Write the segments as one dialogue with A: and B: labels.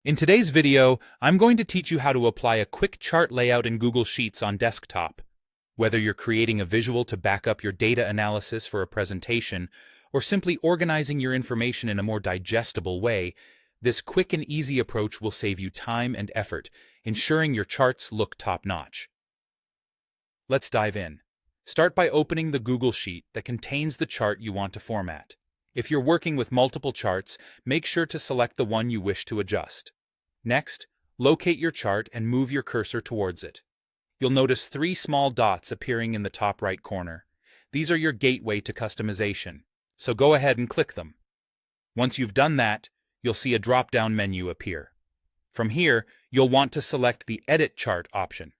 A: In today's video, I'm going to teach you how to apply a quick chart layout in Google Sheets on desktop. Whether you're creating a visual to back up your data analysis for a presentation, or simply organizing your information in a more digestible way, this quick and easy approach will save you time and effort, ensuring your charts look top-notch. Let's dive in. Start by opening the Google Sheet that contains the chart you want to format. If you're working with multiple charts, make sure to select the one you wish to adjust. Next, locate your chart and move your cursor towards it. You'll notice three small dots appearing in the top right corner. These are your gateway to customization, so go ahead and click them. Once you've done that, you'll see a drop-down menu appear. From here, you'll want to select the Edit Chart option.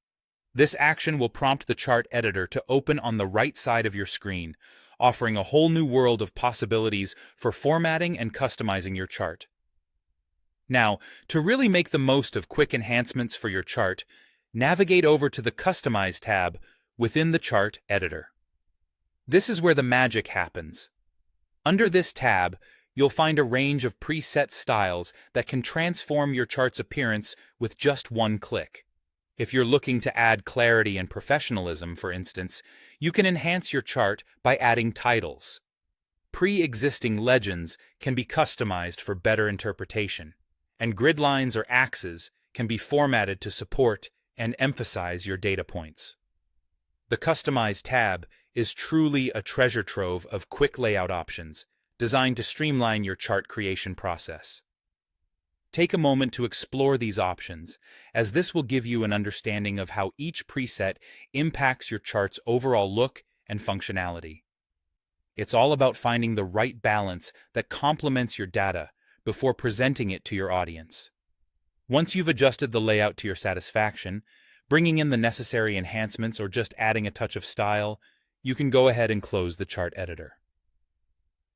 A: This action will prompt the chart editor to open on the right side of your screen, offering a whole new world of possibilities for formatting and customizing your chart. Now, to really make the most of quick enhancements for your chart, navigate over to the Customize tab within the chart editor. This is where the magic happens. Under this tab, you'll find a range of preset styles that can transform your chart's appearance with just one click. If you're looking to add clarity and professionalism, for instance, you can enhance your chart by adding titles. Pre-existing legends can be customized for better interpretation, and grid lines or axes can be formatted to support and emphasize your data points. The Customize tab is truly a treasure trove of quick layout options designed to streamline your chart creation process. Take a moment to explore these options, as this will give you an understanding of how each preset impacts your chart's overall look and functionality. It's all about finding the right balance that complements your data before presenting it to your audience. Once you've adjusted the layout to your satisfaction, bringing in the necessary enhancements or just adding a touch of style, you can go ahead and close the chart editor.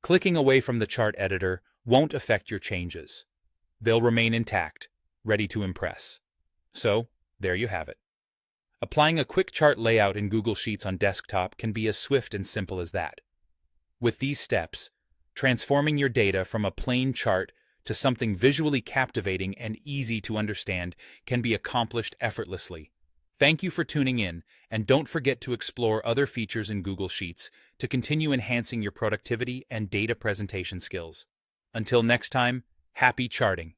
A: Clicking away from the chart editor won't affect your changes. They'll remain intact, ready to impress. So, there you have it. Applying a quick chart layout in Google Sheets on desktop can be as swift and simple as that. With these steps, transforming your data from a plain chart to something visually captivating and easy to understand can be accomplished effortlessly. Thank you for tuning in, and don't forget to explore other features in Google Sheets to continue enhancing your productivity and data presentation skills. Until next time, happy charting!